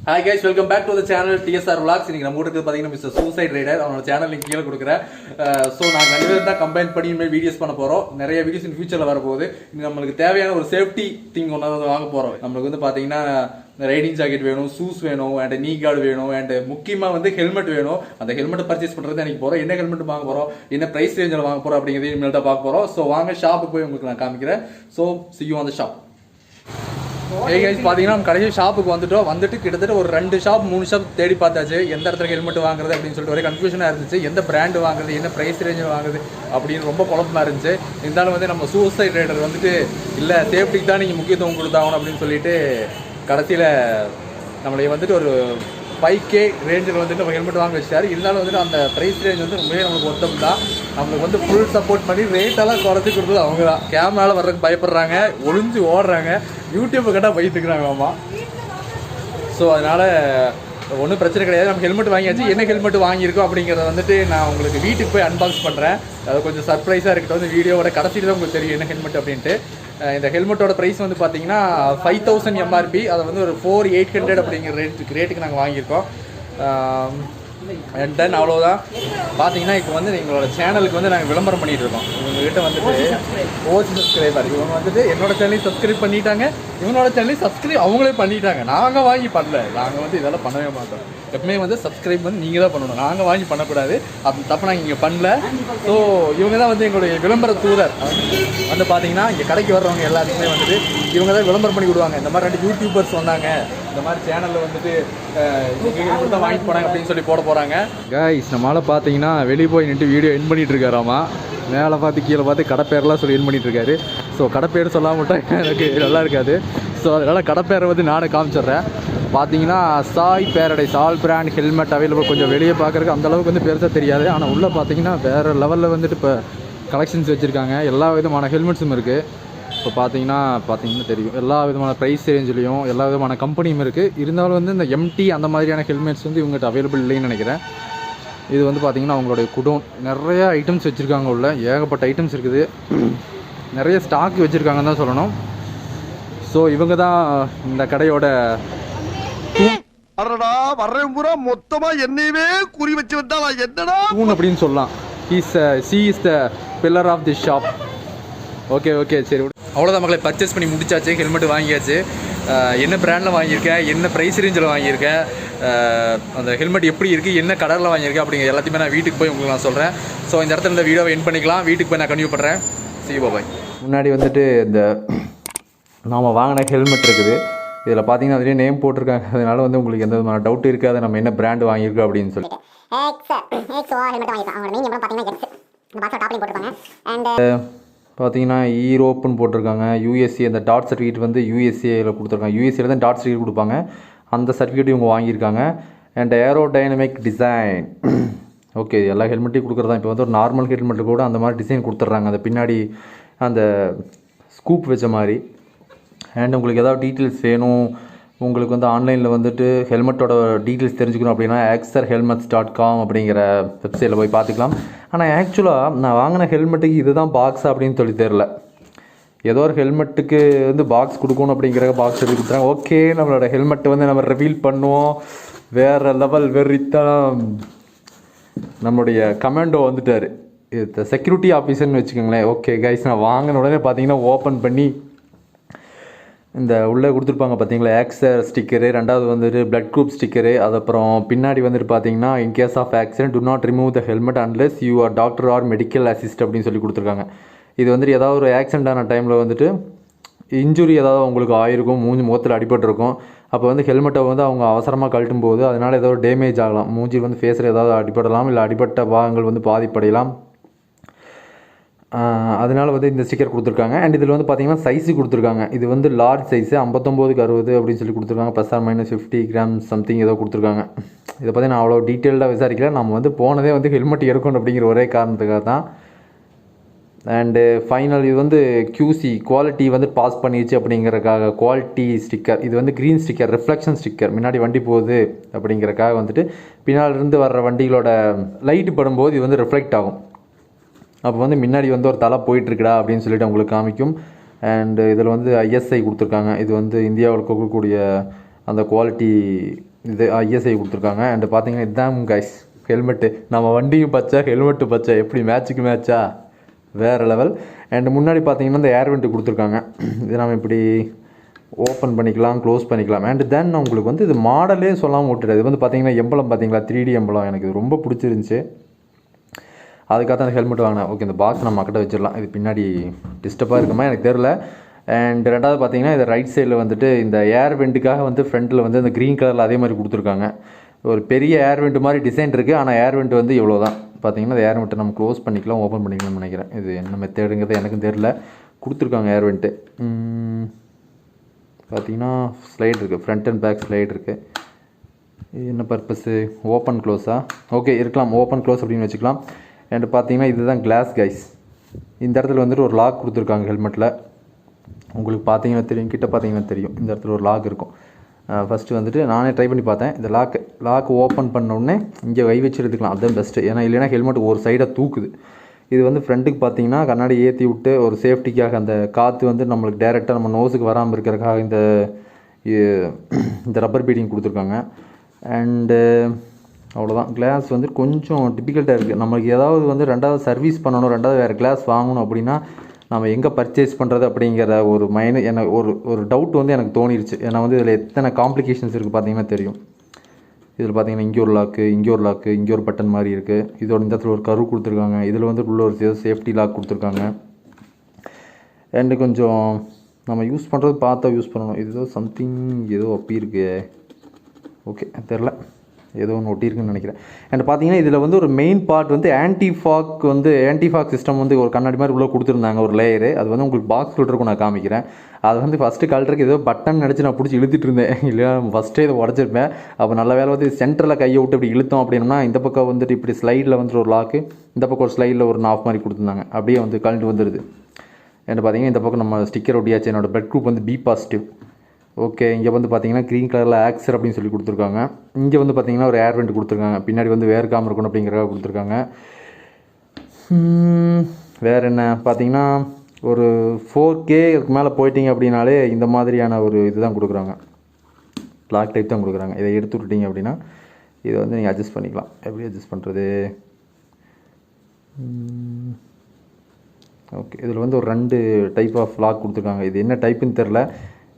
Hi guys, welcome back to the channel TSR Vlogs. இன்னைக்கு நம்ம ஊருக்கு பாத்தீங்கன்னா மிஸ்டர் சூசைட் ரைடர் அவனோட சேனல் லிங்க் கீழே கொடுக்குறேன். ஸோ நாங்கள் ரெண்டு பேரும் தான் கம்பைன் பண்ணி இனிமேல் வீடியோஸ் பண்ண போகிறோம். நிறைய வீடியோஸ் இன் ஃபியூச்சரில் வரப்போகுது. நம்மளுக்கு தேவையான ஒரு சேஃப்டி திங் ஒன்று வாங்க போகிறோம். நம்மளுக்கு வந்து பார்த்தீங்கன்னா ரைடிங் ஜாக்கெட் வேணும், ஷூஸ் வேணும், அண்ட் நீ கார்டு வேணும், அண்ட் முக்கியமாக வந்து ஹெல்மெட் வேணும். அந்த ஹெல்மெட்டை பர்ச்சேஸ் பண்ணுறது எனக்கு போகிறோம். என்ன ஹெல்மெட் வாங்க போகிறோம், என்ன ப்ரைஸ் ரேஞ்சில் வாங்க போகிறோம் அப்படிங்கிறது இனிமேல் தான் பார்க்க போகிறோம். ஸோ வாங்க ஷாப்புக்கு போய் உங்களுக்கு நான் காமிக்கிறேன். So see you on the shop. A guys பார்த்தீங்கன்னா நம்ம கடைசி ஷாப்புக்கு வந்துட்டு கிட்டத்தட்ட ஒரு 2 ஷாப் 3 ஷாப் தேடி பார்த்தாச்சு. எந்த இடத்துல ஹெல்மெட் வாங்குறது அப்படின்னு சொல்லிட்டு ஒரே கன்ஃபியூஷனாக இருந்துச்சு. எந்த பிராண்டு வாங்குறது, என்ன ப்ரைஸ் ரேஞ்சில் வாங்குறது அப்படின்னு ரொம்ப குழப்பமாக இருந்துச்சு. இருந்தாலும் வந்து நம்ம சூசைட் ரைடர் வந்துட்டு இல்லை சேஃப்டிக்கு தான் நீங்கள் முக்கியத்துவம் கொடுத்தாகணும் அப்படின்னு சொல்லிட்டு கடைசியில் நம்மளை வந்துட்டு ஒரு 5K ரேஞ்சில் வந்துட்டு நம்ம ஹெல்மெட் வாங்க வச்சாரு. இருந்தாலும் வந்துட்டு அந்த ப்ரைஸ் ரேஞ்ச் வந்து ரொம்பவே நம்மளுக்கு ஒருத்தம் தான். நம்மளுக்கு வந்து ஃபுல் சப்போர்ட் பண்ணி ரேட்டெல்லாம் குறைச்சி கொடுத்தது அவங்க தான். கேமராவில் வர்றதுக்கு பயப்படுறாங்க, ஒளிஞ்சு ஓடுறாங்க, யூடியூப்பை கேட்டால் பயத்துக்கிறாங்க ஆமா. ஸோ அதனால் ஒன்றும் பிரச்சனை கிடையாது. நம்ம ஹெல்மெட் வாங்கியாச்சு. என்ன ஹெல்மெட் வாங்கியிருக்கோம் அப்படிங்கிறத வந்துட்டு நான் உங்களுக்கு வீட்டுக்கு போய் அன்பாக்ஸ் பண்ணுறேன். அது கொஞ்சம் சர்ப்ரைஸாக இருக்கட்டும். வந்து வீடியோவோட கடைசியில் தான் உங்களுக்கு தெரியும் என்ன ஹெல்மெட் அப்படின்ட்டு. இந்த ஹெல்மெட்டோட ப்ரைஸ் வந்து பார்த்தீங்கன்னா 5000 MRP. அதை வந்து ஒரு 4800 அப்படிங்கிற ரேட்டுக்கு நாங்கள் வாங்கியிருக்கோம். அண்ட் தென் அவ்வளோதான். பார்த்தீங்கன்னா இப்போ வந்து எங்களோட சேனலுக்கு வந்து நாங்கள் விளம்பரம் பண்ணிகிட்டு இருக்கோம். இவங்ககிட்ட வந்துட்டு ஓசி சப்ஸ்கிரைபர் இவங்க வந்துட்டு என்னோட சேனலையும் சப்ஸ்கிரைப் பண்ணிட்டாங்க, இவனோட சேனலையும் சப்ஸ்கிரைப் அவங்களே பண்ணிட்டாங்க. நாங்கள் வாங்கி பண்ணல, நாங்கள் வந்து இதெல்லாம் பண்ணவே மாட்டோம். எப்பவுமே வந்து சப்ஸ்கிரைப் வந்து நீங்கள் தான் பண்ணணும், நாங்கள் வாங்கி பண்ணக்கூடாது. அப்படி தப்பு நாங்கள் இங்கே பண்ணல. ஸோ இவங்க தான் வந்து எங்களுடைய விளம்பர தூதர். வந்து பார்த்தீங்கன்னா இங்கே கடைக்கு வர்றவங்க எல்லாத்துக்குமே வந்துட்டு இவங்க தான் விளம்பரம் பண்ணி விடுவாங்க. இந்த மாதிரி 2 யூடியூபர்ஸ் வந்தாங்க, இந்த மாதிரி சேனலில் வந்துட்டு தான் வாங்கிட்டு போனாங்க அப்படின்னு சொல்லி போட போகிறாங்க. கைஸ் நம்மளால் பார்த்தீங்கன்னா வெளியே போய் நின்று வீடியோ என் பண்ணிகிட்டு இருக்காராமா. மேலே பார்த்து கீழே பார்த்து கடை பேரெலாம் சொல்லி என் பண்ணிகிட்டு இருக்காரு. ஸோ கடை பேர் சொல்லாம மட்டும் எனக்கு நல்லா இருக்காது. ஸோ அதனால் கடை பேரை வந்து நானே காமிச்சிட்றேன். பார்த்தீங்கன்னா Sai paradise all brand helmet available. கொஞ்சம் வெளியே பார்க்குறதுக்கு அந்தளவுக்கு வந்து பெருசாக தெரியாது, ஆனால் உள்ளே பார்த்தீங்கன்னா வேறு லெவலில் வந்துட்டு இப்போ கலெக்ஷன்ஸ் வச்சுருக்காங்க. எல்லா விதமான ஹெல்மெட்ஸும் இருக்குது. இப்போ பார்த்தீங்கன்னா தெரியும் எல்லா விதமான ப்ரைஸ் ரேஞ்சிலையும் எல்லா விதமான கம்பெனியும் இருக்குது. இருந்தாலும் வந்து இந்த எம்டி அந்த மாதிரியான ஹெல்மெட்ஸ் வந்து இவங்ககிட்ட அவைலபிள் இல்லைன்னு நினைக்கிறேன். இது வந்து பார்த்திங்கன்னா அவங்களுடைய குடோன். நிறைய ஐட்டம்ஸ் வச்சுருக்காங்க, உள்ள ஏகப்பட்ட ஐட்டம்ஸ் இருக்குது, நிறைய ஸ்டாக் வச்சுருக்காங்கன்னு தான் சொல்லணும். ஸோ இவங்க தான் இந்த கடையோட மொத்தமாக என்னையவே குறி வச்சு வந்தா என்னடா தூண் அப்படின்னு சொல்லலாம். She is the pillar of the shop. Okay சரி, அவ்வளோதான் மக்களை. பர்ச்சேஸ் பண்ணி முடிச்சாச்சு, ஹெல்மெட் வாங்கியாச்சு. என்ன பிராண்டில் வாங்கியிருக்கேன், என்ன ப்ரைஸ் ரேஞ்சில் வாங்கியிருக்கேன், அந்த ஹெல்மெட் எப்படி இருக்குது, என்ன கலரில் வாங்கியிருக்கேன் அப்படிங்கிற எல்லாத்தையுமே நான் வீட்டுக்கு போய் உங்களுக்கு நான் சொல்கிறேன். ஸோ இந்த இடத்துல இந்த வீடியோவை எண்ட் பண்ணிக்கலாம். வீட்டுக்கு போய் நான் கன்டினியூ பண்ணுறேன். see you, bye. முன்னாடி வந்துட்டு இந்த நாம் வாங்கின ஹெல்மெட் இருக்குது. இதில் பார்த்தீங்கன்னா அதுலேயே நேம் போட்டிருக்காங்க. அதனால வந்து உங்களுக்கு எந்த விதமான டவுட் இருக்காது நம்ம என்ன பிராண்டு வாங்கியிருக்கோம் அப்படின்னு சொல்லி. பார்த்தீங்கன்னா ஈரோப்புன்னு போட்டிருக்காங்க. யூஎஸ்ஏ அந்த டாட் சர்டிஃபிகேட் வந்து யூஎஸ்ஏயில் கொடுத்துருக்காங்க. யூஎஸ்ஏல தான் டாட் சர்டிஃபிகேட் கொடுப்பாங்க. அந்த சர்டிஃபிகேட் இவங்க வாங்கியிருக்காங்க. And aerodynamic design. ஓகே, எல்லா ஹெல்மெட்டையும் கொடுக்குறதா. இப்போ வந்து ஒரு நார்மல் ஹெல்மெட்டு கூட அந்த மாதிரி டிசைன் கொடுத்துட்றாங்க, அந்த பின்னாடி அந்த ஸ்கூப் வச்ச மாதிரி. அண்ட் உங்களுக்கு ஏதாவது டீட்டெயில்ஸ் வேணும், உங்களுக்கு வந்து ஆன்லைனில் வந்துட்டு ஹெல்மெட்டோட டீட்டெயில்ஸ் தெரிஞ்சுக்கணும் அப்படின்னா axorhelmets.com அப்படிங்கிற வெப்சைட்டில் போய் பார்த்துக்கலாம். ஆனால் ஆக்சுவலாக நான் வாங்கின ஹெல்மெட்டுக்கு இதுதான் பாக்ஸ் அப்படின்னு சொல்லி தெரில. ஏதோ ஒரு ஹெல்மெட்டுக்கு வந்து பாக்ஸ் கொடுக்கணும் அப்படிங்கிற பாக்ஸ் எடுத்து கொடுத்துறாங்க. ஓகே, நம்மளோட ஹெல்மெட்டை வந்து நம்ம ரிவீல் பண்ணுவோம். வேறு லெவல் வெறித்தான் நம்மளுடைய கமாண்டோ வந்துட்டார், இது செக்யூரிட்டி ஆஃபீஸர்னு வச்சுக்கோங்களேன். ஓகே கைஸ், நான் வாங்கின உடனே பார்த்தீங்கன்னா ஓப்பன் பண்ணி இந்த உள்ளே கொடுத்துருப்பாங்க பார்த்தீங்களா ஆக்சர் ஸ்டிக்கரு, ரெண்டாவது வந்துட்டு பிளட் குரூப் ஸ்டிக்கரு, அதுக்கப்புறம் பின்னாடி வந்துட்டு பார்த்தீங்கன்னா in case of accident do not remove the helmet unless you are doctor or medical assist அப்படின்னு சொல்லி கொடுத்துருக்காங்க. இது வந்துட்டு ஏதாவது ஒரு ஆக்சிடென்ட் ஆன டைமில் வந்துட்டு இன்ஜுரி ஏதாவது அவங்களுக்கு ஆயிருக்கும், முகத்தில் அடிபட்டிருக்கும். அப்போ வந்து ஹெல்மெட்டை வந்து அவங்க அவசரமாக கழட்டும் போது அதனால் ஏதாவது டேமேஜ் ஆகலாம், மூஞ்சி வந்து ஃபேஸில் ஏதாவது அடிபடலாம், இல்லை அடிபட்ட பாகங்கள் வந்து பாதிப்படையலாம். அதனால் வந்து இந்த ஸ்டிக்கர் கொடுத்துருக்காங்க. அண்ட் இதில் வந்து பார்த்திங்கன்னா சைஸு கொடுத்துருக்காங்க. இது வந்து லார்ஜ் சைஸு 59x60 அப்படின்னு சொல்லி கொடுத்துருக்காங்க. +or- 50 grams சம்திங் ஏதோ கொடுத்துருக்காங்க. இதை பற்றி நான் அவ்வளோ டீட்டெயில்டாக விசாரிக்கல. நம்ம வந்து போனதே வந்து ஹெல்மெட் எடுக்கணும் அப்படிங்கிற ஒரே காரணத்துக்காக தான். அண்டு ஃபைனல் இது வந்து QC குவாலிட்டி வந்து பாஸ் பண்ணிடுச்சு அப்படிங்கிறக்காக குவாலிட்டி ஸ்டிக்கர். இது வந்து க்ரீன் ஸ்டிக்கர், ரிஃப்ளெக்ஷன் ஸ்டிக்கர். முன்னாடி வண்டி போகுது அப்படிங்கிறக்காக வந்துட்டு பின்னாலிருந்து வர்ற வண்டிகளோட லைட்டு படும்போது இது வந்து ரிஃப்ளெக்ட் ஆகும். அப்போ வந்து முன்னாடி வந்து ஒரு தலை போயிட்டுருக்குடா அப்படின்னு சொல்லிட்டு உங்களுக்கு காமிக்கும். அண்டு இதில் வந்து ISI கொடுத்துருக்காங்க. இது வந்து இந்தியாவில் கொடுக்கக்கூடிய அந்த குவாலிட்டி இது ஐஎஸ்ஐ கொடுத்துருக்காங்க. அண்டு பார்த்தீங்கன்னா இதுதான் கைஸ் ஹெல்மெட்டு. நம்ம வண்டியும் பச்சை ஹெல்மெட்டு பச்சை, எப்படி மேட்சுக்கு மேட்சா வேறு லெவல். அண்டு முன்னாடி பார்த்தீங்கன்னா இந்த ஏர் வெண்ட்டு கொடுத்துருக்காங்க. இது நம்ம இப்படி ஓப்பன் பண்ணிக்கலாம், க்ளோஸ் பண்ணிக்கலாம். அண்டு தென் உங்களுக்கு வந்து இது மாடலே சொல்லாமல் விட்டுறது. இது வந்து பார்த்தீங்கன்னா எம்பளம் பார்த்தீங்களா, 3D எம்பளம். எனக்கு இது ரொம்ப பிடிச்சிருந்துச்சி, அதுக்காக தான் அந்த ஹெல்மெட் வாங்கினேன். ஓகே, இந்த பாக்ஸ் நம்ம கிட்ட வச்சிடலாம். இது பின்னாடி டிஸ்டர்பாக இருக்குமா எனக்கு தெரில. அண்ட் ரெண்டாவது பார்த்தீங்கன்னா இது ரைட் சைடில் வந்துட்டு இந்த ஏர் வெண்ட்டுக்காக வந்து ஃப்ரண்ட்டில் வந்து இந்த க்ரீன் கலரில் அதே மாதிரி கொடுத்துருக்காங்க. ஒரு பெரிய ஏர் வெண்ட் மாதிரி டிசைன் இருக்குது. ஆனால் ஏர் வெண்ட் வந்து இவ்வளோ தான். பார்த்தீங்கன்னா இந்த ஏர் வெண்ட்டை நம்ம க்ளோஸ் பண்ணிக்கலாம், ஓப்பன் பண்ணிக்கலாம்னு நினைக்கிறேன். இது என்ன மெத்தேடுங்கிறது எனக்கும் தெரில. கொடுத்துருக்காங்க ஏர் வெண்ட்டு. பார்த்தீங்கன்னா ஸ்லைட் இருக்குது, ஃப்ரண்ட் அண்ட் பேக் ஸ்லைட் இருக்குது. இது என்ன பர்பஸ்ஸு, ஓப்பன் க்ளோஸா? ஓகே இருக்கலாம், ஓப்பன் க்ளோஸ் அப்படின்னு வச்சுக்கலாம். அண்ட் பார்த்தீங்கன்னா இதுதான் கிளாஸ் கைஸ். இந்த இடத்துல வந்துட்டு ஒரு லாக் கொடுத்துருக்காங்க ஹெல்மெட்டில். உங்களுக்கு பார்த்தீங்கன்னா தெரியும், கிட்ட பார்த்தீங்கன்னா தெரியும், இந்த இடத்துல ஒரு லாக் இருக்கும். ஃபஸ்ட்டு வந்துட்டு நானே ட்ரை பண்ணி பார்த்தேன். இந்த லாக் ஓப்பன் பண்ணோடனே இங்கே கை வச்சு எடுத்துக்கலாம், அதுதான் பெஸ்ட்டு. ஏன்னா இல்லைன்னா ஹெல்மெட் ஒரு சைடாக தூக்குது. இது வந்து ஃப்ரண்ட்டுக்கு பார்த்தீங்கன்னா கண்ணாடி ஏற்றி விட்டு ஒரு சேஃப்டிக்காக அந்த காற்று வந்து நம்மளுக்கு டேரெக்டாக நம்ம நோஸுக்கு வராமல் இருக்கிறதுக்காக இந்த ரப்பர் பீடிங் கொடுத்துருக்காங்க. அண்டு அவ்வளோதான். கிளாஸ் வந்து கொஞ்சம் டிஃபிகல்ட்டாக இருக்குது. நம்மளுக்கு ஏதாவது வந்து ரெண்டாவது சர்வீஸ் பண்ணணும், ரெண்டாவது வேறு கிளாஸ் வாங்கணும் அப்படின்னா நம்ம எங்கே பர்ச்சேஸ் பண்ணுறது அப்படிங்கிற ஒரு எனக்கு ஒரு டவுட் வந்து எனக்கு தோணிருச்சு. ஏன்னா வந்து இதில் எத்தனை காம்ப்ளிகேஷன்ஸ் இருக்குது பார்த்தீங்கன்னா தெரியும். இதில் பார்த்தீங்கன்னா இங்கே ஒரு லாக்கு, இங்கே ஒரு லாக்கு, இங்கே ஒரு பட்டன் மாதிரி இருக்குது. இதோட இந்த இடத்துல ஒரு கரு கொடுத்துருக்காங்க. இதில் வந்து உள்ள ஒரு சேஃப்டி லாக் கொடுத்துருக்காங்க. அண்டு கொஞ்சம் நம்ம யூஸ் பண்ணுறது பார்த்தா யூஸ் பண்ணணும். இது சம்திங் ஏதோ அப்படி இருக்கு, ஓகே தெரில, ஏதோ ஒன்று ஒட்டியிருக்குன்னு நினைக்கிறேன். அண்ட் பார்த்தீங்கன்னா இதில் வந்து ஒரு மெயின் பார்ட் வந்து ஆன்டிஃபாக் சிஸ்டம் வந்து ஒரு கண்ணாடி மாதிரி உள்ளே கொடுத்துருந்தாங்க, ஒரு லேயரு. அது வந்து உங்களுக்கு பாக்ஸ் இருக்கும், நான் காமிக்கிறேன். அது வந்து ஃபஸ்ட்டு கலருக்கு ஏதோ பட்டன் நினச்சி நான் பிடிச்சி இழுத்துட்டு இருந்தேன். இல்லையா ஃபஸ்ட்டே இதை உடச்சிருப்பேன். அப்போ நல்ல வேலை வந்து சென்டரில் கையை விட்டு இப்படி இழுத்தோம் அப்படின்னா இந்த பக்கம் வந்துட்டு இப்படி ஸ்லைடில் வந்துட்டு ஒரு லாக்கு, இந்த பக்கம் ஒரு ஸ்லைடில் ஒரு நாஃப் மாதிரி கொடுத்துருந்தாங்க. அப்படியே வந்து கழண்டு வந்துடுது. என்ன பார்த்தீங்கன்னா இந்த பக்கம் நம்ம ஸ்டிக்கர் ஒட்டியாச்சு. என்னோடய பிளட் குரூப் வந்து பி பாசிட்டிவ். ஓகே, இங்கே வந்து பார்த்தீங்கன்னா க்ரீன் கலரில் ஆக்சர் அப்படின்னு சொல்லி கொடுத்துருக்காங்க. இங்கே வந்து பார்த்தீங்கன்னா ஒரு ஏர் வெண்ட் கொடுத்துருக்காங்க. பின்னாடி வந்து வேர்க்காமல் இருக்கணும் அப்படிங்கிறத கொடுத்துருக்காங்க. வேறு என்ன பார்த்தீங்கன்னா ஒரு 4K மேலே போயிட்டீங்க அப்படின்னாலே இந்த மாதிரியான ஒரு இது தான் கொடுக்குறாங்க, லாக் டைப் தான் கொடுக்குறாங்க. இதை எடுத்து விட்டுட்டீங்க அப்படின்னா இதை வந்து நீங்கள் அட்ஜஸ்ட் பண்ணிக்கலாம். எப்படி அட்ஜஸ்ட் பண்ணுறது? ஓகே, இதில் வந்து ஒரு 2 டைப் ஆஃப் லாக் கொடுத்துருக்காங்க. இது என்ன டைப்புன்னு தெரில.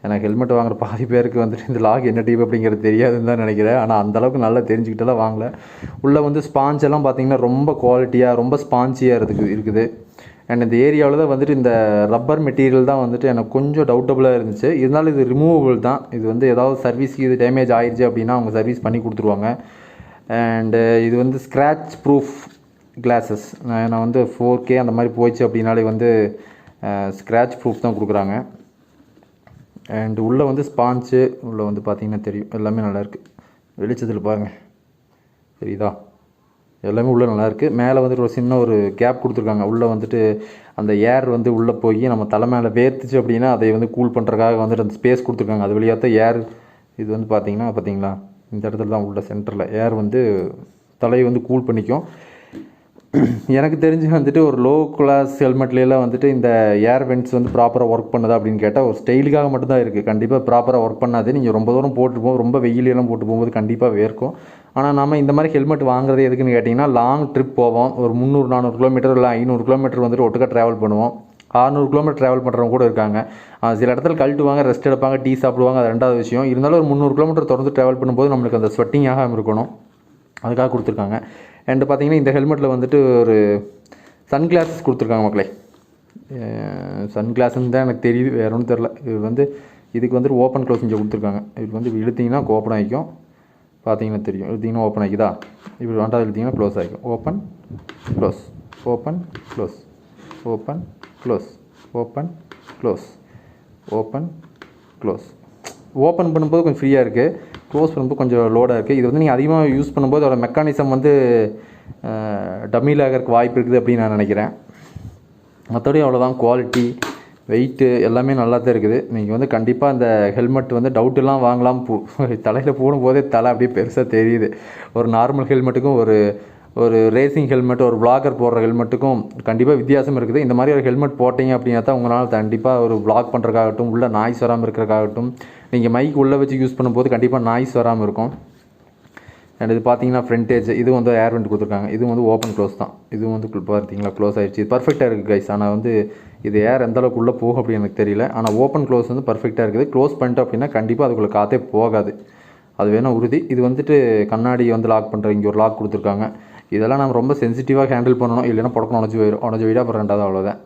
எனக்கு ஹெல்மெட் வாங்குற பாதி பேருக்கு வந்துட்டு இந்த லாக் என்ன டைப் அப்படிங்கிறது தெரியாதுன்னு தான் நினைக்கிறேன். ஆனால் அந்தளவுக்கு நல்லா தெரிஞ்சுக்கிட்டெல்லாம் வாங்கலை. உள்ளே வந்து ஸ்பாஞ்ச் எல்லாம் பார்த்தீங்கன்னா ரொம்ப குவாலிட்டியாக, ரொம்ப ஸ்பான்ச்சியாக இருக்குது. அண்ட் இந்த ஏரியாவில் தான் வந்துட்டு இந்த ரப்பர் மெட்டீரியல் தான் வந்துட்டு எனக்கு கொஞ்சம் டவுட்டபுளாக இருந்துச்சு. இருந்தாலும் இது ரிமூவபிள் தான். இது வந்து ஏதாவது சர்வீஸ்க்கு இது டேமேஜ் ஆயிடுச்சு அப்படின்னா அவங்க சர்வீஸ் பண்ணி கொடுத்துருவாங்க. அண்டு இது வந்து ஸ்க்ராட்ச் ப்ரூஃப் கிளாஸஸ். நான் வந்து 4K அந்த மாதிரி போயிடுச்சு அப்படின்னாலே வந்து ஸ்க்ராட்ச் ப்ரூஃப் தான் கொடுக்குறாங்க. அண்டு உள்ளே வந்து ஸ்பான்ச்சு உள்ளே வந்து பார்த்திங்கன்னா தெரியும், எல்லாமே நல்லாயிருக்கு. வெளிச்சத்தில் பாருங்கள் தெரியுதா, எல்லாமே உள்ளே நல்லாயிருக்கு. மேலே வந்துட்டு ஒரு சின்ன ஒரு கேப் கொடுத்துருக்காங்க. உள்ளே வந்துட்டு அந்த ஏர் வந்து உள்ளே போய் நம்ம தலை மேலே வேர்த்துச்சு அப்படின்னா அதை வந்து கூல் பண்ணுறதுக்காக வந்துட்டு அந்த ஸ்பேஸ் கொடுத்துருக்காங்க. அது வழியாக தான் ஏர் இது வந்து பார்த்தீங்களா இந்த இடத்துல தான் உள்ள சென்டரில் ஏர் வந்து தலையை வந்து கூல் பண்ணிக்கும். எனக்கு தெரிஞ்சு வந்துட்டு ஒரு லோ கிளாஸ் ஹெல்மெட்லாம் வந்துட்டு இந்த ஏர் வெண்ட்ஸ் வந்து ப்ராப்பராக ஒர்க் பண்ணுதா அப்படின்னு கேட்டால் ஒரு ஸ்டைலுக்காக மட்டும்தான் இருக்குது. கண்டிப்பாக ப்ராப்பராக ஒர்க் பண்ணாது. நீங்கள் ரொம்ப தூரம் போட்டு போகும், ரொம்ப வெயிலெல்லாம் போட்டு போகும்போது கண்டிப்பாக வேர்க்கும். ஆனால் நம்ம இந்த மாதிரி ஹெல்மெட் வாங்குறது எதுக்குன்னு கேட்டிங்கன்னா லாங் ட்ரிப் போவோம். ஒரு 300-400 கிலோமீட்டர் இல்லை 500 கிலோமீட்டர் வந்துட்டு ஒட்டுக்காக ட்ராவல் பண்ணுவோம். 600 கிலோமீட்டர் ட்ராவல் பண்ணுறவங்க கூட இருக்காங்க. சில இடத்துல கழட்டுவாங்க, ரெஸ்ட் எடுப்பாங்க, டீ சாப்பிடுவாங்க, அது ரெண்டாவது விஷயம். இருந்தாலும் ஒரு 300 கிலோமீட்டர் தொடர்ந்து ட்ராவல் பண்ணும்போது நம்மளுக்கு அந்த ஸ்வெட்டிங் ஆகாமல் இருக்கணும், அதுக்காக கொடுத்துருக்காங்க. அண்டு பார்த்தீங்கன்னா இந்த ஹெல்மெட்டில் வந்துட்டு ஒரு சன்கிளாஸஸ் கொடுத்துருக்காங்க மக்களே. சன்கிளாஸ்ன்னு தான் எனக்கு தெரியுது, வேறு ஒன்றும் தெரில. இது வந்து இதுக்கு வந்துட்டு ஓப்பன் க்ளோஸ் இங்கே கொடுத்துருக்காங்க. இதுக்கு வந்து இழுத்திங்கன்னா ஓப்பன் ஆகிக்கும், பார்த்தீங்கன்னா தெரியும். இழுத்திங்கன்னா ஓப்பன் ஆகிக்குதா, இப்படி ரெண்டாவது இழுத்திங்கன்னா க்ளோஸ் ஆகிக்கும். Open close, open close, open close, open close, open close. Open பண்ணும்போது கொஞ்சம் ஃப்ரீயாக இருக்குது, க்ளோஸ் பண்ணும்போது கொஞ்சம் லோடாக இருக்குது. இது வந்து நீங்கள் அதிகமாக யூஸ் பண்ணும்போது அதோட மெக்கானிசம் வந்து டம்மியில் ஆகிறதுக்கு வாய்ப்பு இருக்குது அப்படின்னு நான் நினைக்கிறேன். மற்றபடி அவ்வளோதான். குவாலிட்டி, வெயிட்டு எல்லாமே நல்லா தான் இருக்குது. நீங்கள் வந்து கண்டிப்பாக இந்த ஹெல்மெட் வந்து டவுட்டெல்லாம் வாங்கலாம். தலையில் போடும்போதே தலை அப்படியே பெருசாக தெரியுது. ஒரு நார்மல் ஹெல்மெட்டுக்கும் ஒரு ரேசிங் ஹெல்மெட், ஒரு விளாகர் போடுற ஹெல்மெட்டுக்கும் கண்டிப்பாக வித்தியாசம் இருக்குது. இந்த மாதிரி ஒரு ஹெல்மெட் போட்டிங்க அப்படின்னா தான் உங்களால் கண்டிப்பாக ஒரு விளாக் பண்ணுறதுக்காகட்டும், உள்ளே நாய்ஸ் வராமல் இருக்கிறதுக்காகட்டும், நீங்கள் மைக் உள்ளே வச்சு யூஸ் பண்ணும்போது கண்டிப்பாக நாய்ஸ் வராமல் இருக்கும். அண்ட் இது பார்த்தீங்கன்னா ஃப்ரண்டேஜ், இது வந்து ஏர் வெண்ட் கொடுத்துருக்காங்க. இது வந்து ஓப்பன் க்ளோஸ் தான். இது வந்து பார்த்தீங்களா க்ளோஸ் ஆகிடுச்சு. இது பர்ஃபெக்டாக இருக்குது கைஸ். ஆனால் வந்து இது ஏர் எந்த அளவுக்கு உள்ளே போகும் அப்படின்னு எனக்கு தெரியல. ஆனால் ஓப்பன் க்ளோஸ் வந்து பர்ஃபெக்டாக இருக்குது. க்ளோஸ் பண்ணிட்டோம் அப்படின்னா கண்டிப்பாக அதுக்குள்ளே காற்றே போகாது, அது வேணும் உறுதி. இது வந்துட்டு கண்ணாடி வந்து லாக் பண்ணுற இங்கே ஒரு லாக் கொடுத்துருக்காங்க. இதெல்லாம் நம்ம ரொம்ப சென்சிட்டிவாக ஹேண்டில் பண்ணணும், இல்லைன்னா புடக்கணும் உடஞ்சி போயிடும். உடஞ்சி போயிட்டா அப்புறம் ரெண்டாவது அவ்வளோதான்.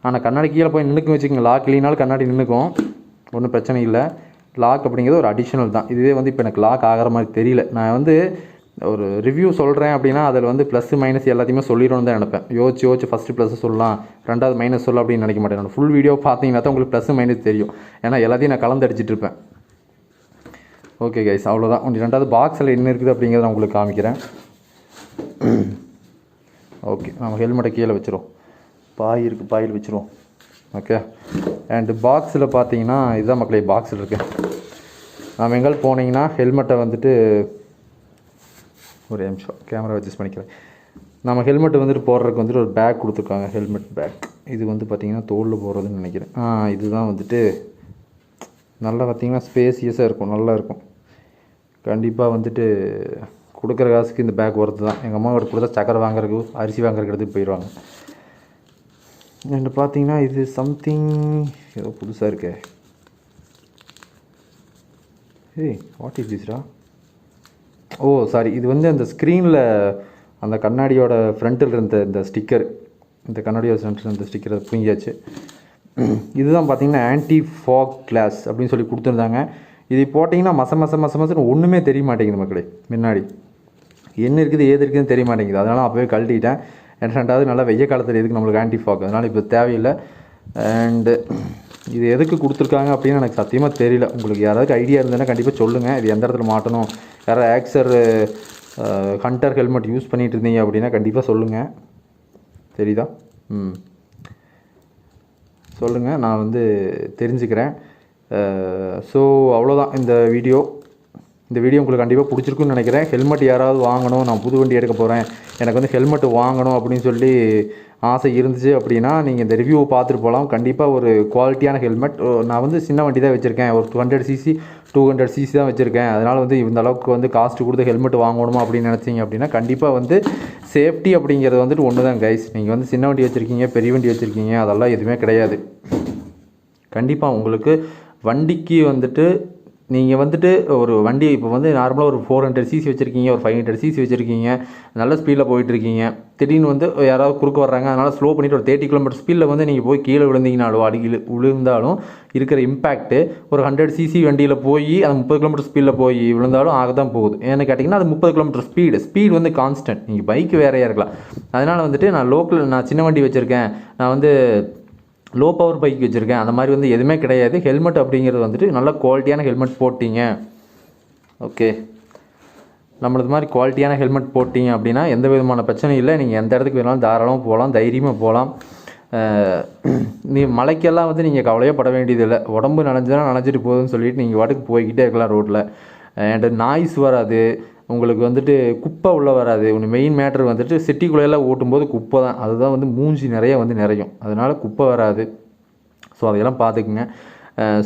ஆனால் கண்ணாடி கீழே போய் நின்றுக்கும் வச்சுக்கோங்க, லாக் இல்லைனாலும் கண்ணாடி நின்றுக்கும், ஒன்றும் பிரச்சனை இல்லை. லாக் அப்படிங்கிறது ஒரு அடிஷனல் தான். இதுவே வந்து இப்போ எனக்கு லாக் ஆகிற மாதிரி தெரியல. நான் வந்து ஒரு ரிவ்யூ சொல்கிறேன் அப்படின்னா அதில் வந்து ப்ளஸ் மைனஸ் எல்லாத்தையுமே சொல்லிடணும்னு தான் நினைப்பேன். யோசிச்சு ஃபஸ்ட்டு ப்ளஸ் சொல்லலாம், ரெண்டாவது மைனஸ் சொல்லலாம் அப்படின்னு நினைக்க மாட்டேன். நான் ஃபுல் வீடியோ பார்த்தீங்கன்னா தான் உங்களுக்கு ப்ளஸ் மைனஸ் தெரியும். ஏன்னா எல்லாத்தையும் நான் கலந்து அடிச்சிட்டு இருப்பேன். ஓகே கைஸ், அவ்வளோதான். ஒன்று ரெண்டாவது பாக்ஸில் என்ன இருக்குது அப்படிங்கிறத நான் உங்களுக்கு காமிக்கிறேன். ஓகே, நம்ம ஹெல்மெட்டை கீழே வச்சுருவோம். பாய் இருக்குது, பாயில் வச்சுருவோம். ஓகே, அண்டு பாக்ஸில் பார்த்தீங்கன்னா இதுதான் மக்களே பாக்ஸில் இருக்குது. நம்ம எங்கே போனீங்கன்னா ஹெல்மெட்டை வந்துட்டு ஒரு நிமிஷம் கேமரா அட்ஜஸ்ட் பண்ணிக்கிறேன். நம்ம ஹெல்மெட்டு வந்துட்டு போடுறதுக்கு வந்துட்டு ஒரு பேக் கொடுத்துருக்காங்க, ஹெல்மெட் பேக். இது வந்து பார்த்திங்கன்னா தோளில் போடுறதுன்னு நினைக்கிறேன். இதுதான் வந்துட்டு நல்லா பார்த்திங்கன்னா ஸ்பேசியஸாக இருக்கும், நல்லா இருக்கும். கண்டிப்பாக வந்துட்டு கொடுக்குற காசுக்கு இந்த பேக் ஒர்த்து தான். எங்கள் அம்மா கிட்ட கொடுத்தா சக்கரை வாங்குறதுக்கு, அரிசி வாங்குறதுக்கு எடுத்துகிட்டு போயிடுவாங்க. அண்ட் பார்த்தீங்கன்னா இது சம்திங் ஏதோ புதுசாக இருக்கே. ஏய், what is Tisra? O sorry, இது வந்து அந்த ஸ்க்ரீனில் அந்த கண்ணாடியோட ஃப்ரண்ட்டில் இருந்த இந்த ஸ்டிக்கர், இந்த கண்ணாடியோட ஃப்ரண்ட்டில் இருந்த ஸ்டிக்கரை புரிஞ்சாச்சு. இதுதான் பார்த்தீங்கன்னா ஆன்டி ஃபாக் கிளாஸ் அப்படின்னு சொல்லி கொடுத்துருந்தாங்க. இது போட்டிங்கன்னா மசன்னு ஒன்றுமே தெரிய மாட்டேங்குது மக்களே. முன்னாடி என்ன இருக்குது ஏது இருக்குதுன்னு தெரிய மாட்டேங்குது. அதனால் அப்போவே கழட்டிட்டேன். ரெண்டாவது நல்லா வெய்ய காலத்தில் எதுக்கு நம்மளுக்கு ஆன்டி ஃபாக், அதனால் இப்போ தேவையில்லை. அண்டு இது எதுக்கு கொடுத்துருக்காங்க அப்படின்னு எனக்கு சத்தியமாக தெரியல. உங்களுக்கு யாராவது ஐடியா இருந்ததுன்னா கண்டிப்பாக சொல்லுங்கள். இது எந்த இடத்துல மாட்டணும், யாராவது ஆக்சர் ஹண்டர் ஹெல்மெட் யூஸ் பண்ணிகிட்டு இருந்தீங்க அப்படின்னா கண்டிப்பாக சொல்லுங்கள். தெரியுதா? சொல்லுங்கள், நான் வந்து தெரிஞ்சுக்கிறேன். ஸோ அவ்வளோதான் இந்த வீடியோ. இந்த வீடியோ உங்களுக்கு கண்டிப்பாக பிடிச்சிருக்குன்னு நினைக்கிறேன். ஹெல்மெட் யாராவது வாங்கணும், நான் புது வண்டி எடுக்க போகிறேன், எனக்கு வந்து ஹெல்மெட் வாங்கணும் அப்படின்னு சொல்லி ஆசை இருந்துச்சு அப்படின்னா நீங்கள் இந்த ரிவ்யூவை பார்த்துட்டு போகலாம். கண்டிப்பாக ஒரு குவாலிட்டியான ஹெல்மெட். நான் வந்து சின்ன வண்டி தான் வச்சுருக்கேன், ஒரு 200cc 200cc தான் வச்சுருக்கேன். அதனால் வந்து இந்த அளவுக்கு வந்து காஸ்ட்டு கொடுத்து ஹெல்மெட் வாங்கணுமா அப்படின்னு நினச்சிங்க அப்படின்னா கண்டிப்பாக வந்து சேஃப்டி அப்படிங்கிறது வந்துட்டு ஒன்று தான் கைஸ். நீங்கள் வந்து சின்ன வண்டி வச்சுருக்கீங்க, பெரிய வண்டி வச்சுருக்கீங்க, அதெல்லாம் எதுவுமே கிடையாது. கண்டிப்பாக உங்களுக்கு வண்டிக்கு வந்துட்டு நீங்கள் வந்துட்டு ஒரு வண்டி இப்போ வந்து நார்மலாக ஒரு 400cc வச்சுருக்கீங்க, ஒரு 500cc வச்சுருக்கீங்க, நல்ல ஸ்பீடில் போயிட்டுருக்கீங்க, திடீர்னு வந்து யாராவது குறுக்க வர்றாங்க, அதனால் ஸ்லோ பண்ணிவிட்டு ஒரு 30 km ஸ்பீடில் வந்து நீங்கள் போய் கீழே விழுந்தீங்கனாலும் அடிக்கீழே விழுந்தாலும் இருக்கிற இம்பேக்ட்டு ஒரு 100cc வண்டியில் போய் அது 30 km ஸ்பீடில் போய் விழுந்தாலும் ஆக தான் போகுது. ஏன்னு கேட்டிங்கன்னா அது 30 km ஸ்பீடு வந்து கான்ஸ்டன்ட். நீங்கள் பைக்கு வேறையாக இருக்கலாம். அதனால் வந்துட்டு நான் சின்ன வண்டி வச்சுருக்கேன், நான் வந்து லோ பவர் பைக் வச்சுருக்கேன், அந்த மாதிரி வந்து எதுவுமே கிடையாது. ஹெல்மெட் அப்படிங்கிறது வந்துட்டு நல்ல குவாலிட்டியான ஹெல்மெட் போட்டிங்க. ஓகே, நம்மளது மாதிரி குவாலிட்டியான ஹெல்மெட் போட்டிங்க அப்படின்னா எந்த விதமான பிரச்சனையும் இல்லை. நீங்கள் எந்த இடத்துக்கு வேணாலும் தாராளமாக போகலாம், தைரியமாக போகலாம். நீ மலைக்கெல்லாம் வந்து நீங்கள் கவலையே பட வேண்டியதில்லை. உடம்பு நனைஞ்சிட்டு போகுதுன்னு சொல்லிட்டு நீங்கள் வாட்டுக்கு போய்கிட்டே இருக்கலாம் ரோட்டில். அண்ட் நாய்ஸ் வராது, உங்களுக்கு வந்துட்டு குப்பை உள்ளே வராது. ஒன்று மெயின் மேட்ரு வந்துட்டு சிட்டிக்குள்ளெல்லாம் ஓட்டும்போது குப்பை தான், அதுதான் வந்து மூஞ்சி நிறைய வந்து நிறையும், அதனால் குப்பை வராது. ஸோ அதையெல்லாம் பார்த்துக்குங்க.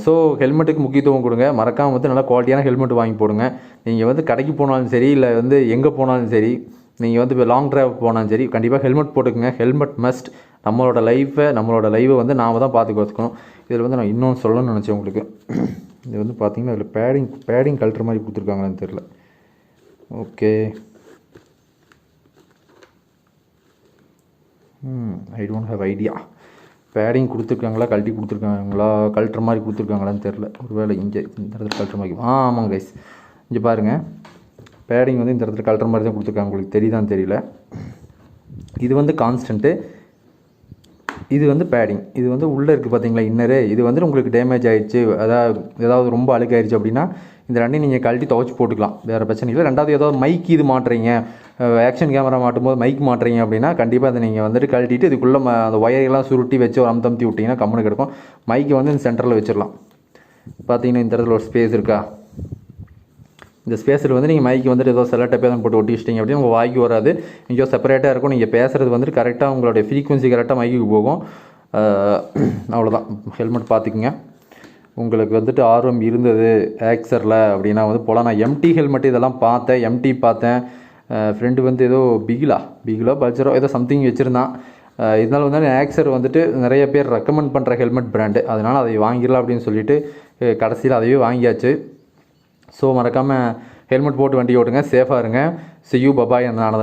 ஸோ ஹெல்மெட்டுக்கு முக்கியத்துவம் கொடுங்க. மறக்காமல் வந்து நல்லா குவாலிட்டியான ஹெல்மெட் வாங்கி போடுங்க. நீங்கள் வந்து கடைக்கு போனாலும் சரி, இல்லை வந்து எங்கே போனாலும் சரி, நீங்கள் வந்து இப்போ லாங் ட்ரைவ் போனாலும் சரி, கண்டிப்பாக ஹெல்மெட் போட்டுக்குங்க. Helmet must. நம்மளோட லைவை வந்து நாம் தான் பார்த்துக்கணும். இதில் வந்து நான் இன்னொன்று சொல்லணும்னு நினச்சேன் உங்களுக்கு. இது வந்து பார்த்திங்கன்னா இதில் பேடிங் கழட்டுற மாதிரி கொடுத்துருக்காங்களான்னு தெரில. Okay, I don't have idea. Padding கொடுத்துருக்காங்களா, கழட்டி கொடுத்துருக்காங்களா, கழட்டுற மாதிரி கொடுத்துருக்காங்களான்னு தெரில. ஒரு வேளை இங்கே இந்த இடத்துல கழட்டுற மாதிரி. ஆமாங்க கைஸ், இங்கே பாருங்கள், பேடிங் வந்து இந்த இடத்துல கழட்டுற மாதிரி தான் கொடுத்துருக்காங்க. உங்களுக்கு தெரியுதான்னு தெரியல. இது வந்து கான்ஸ்டன்ட்டு, இது வந்து பேடிங். இது வந்து உள்ளே இருக்குது பார்த்தீங்களா, இன்னரு. இது வந்து உங்களுக்கு டேமேஜ் ஆகிடுச்சு, ஏதாவது ரொம்ப அழுக்காயிடுச்சு அப்படின்னா இந்த ரெண்டையும் நீங்கள் கழட்டி துவைச்சி போட்டுக்கலாம், வேறு பிரச்சனை இல்லை. ரெண்டாவது ஏதாவது மைக் இது மாட்டுறீங்க, ஆக்ஷன் கேமரா மாட்டும் போது மைக் மாட்டுறீங்க அப்படின்னா கண்டிப்பாக அதை நீங்கள் வந்துட்டு கழட்டிட்டு இதுக்குள்ளே அந்த ஒயரெல்லாம் சுருட்டி வச்சு ஒரு அமுத்தி விட்டிங்கன்னா கம்முன்னு கிடக்கும். மைக்கை வந்து இந்த சென்டரில் வச்சிடலாம். பார்த்தீங்கன்னா இந்த இடத்துல ஒரு ஸ்பேஸ் இருக்கா, இந்த ஸ்பேஸில் வந்து நீங்கள் மைக்கு வந்துட்டு ஏதோ செல்லட்டை தான் போட்டு ஒட்டி வச்சிட்டிங்க அப்படின்னு உங்கள் வாய்க்கு வராது, எங்கேயோ செப்பரேட்டாக இருக்கும். நீங்கள் பேசுகிறது வந்துட்டு கரெக்டாக உங்களுடைய ஃப்ரீக்வன்சி கரெக்டாக மைக்கு போகும். அவ்வளோதான். ஹெல்மெட் பார்த்துக்குங்க. உங்களுக்கு வந்துட்டு ஆர்வம் இருந்தது ஆக்சரில் அப்படின்னா வந்து போகலாம். நான் எம்டி ஹெல்மெட் இதெல்லாம் பார்த்தேன், எம்டி பார்த்தேன். ஃப்ரெண்டு வந்து ஏதோ பிகிலோ பல்சரோ ஏதோ சம்திங் வச்சுருந்தான். இருந்தாலும் வந்து ஆக்சர் வந்துட்டு நிறைய பேர் ரெக்கமெண்ட் பண்ணுற ஹெல்மெட் பிராண்டு, அதனால் அதை வாங்கிடலாம் அப்படின்னு சொல்லிட்டு கடைசியில் அதையே வாங்கியாச்சு. ஸோ மறக்காமல் ஹெல்மெட் போட்டு வண்டி ஓட்டுங்க, சேஃபாக இருங்க. See you, bye bye, and another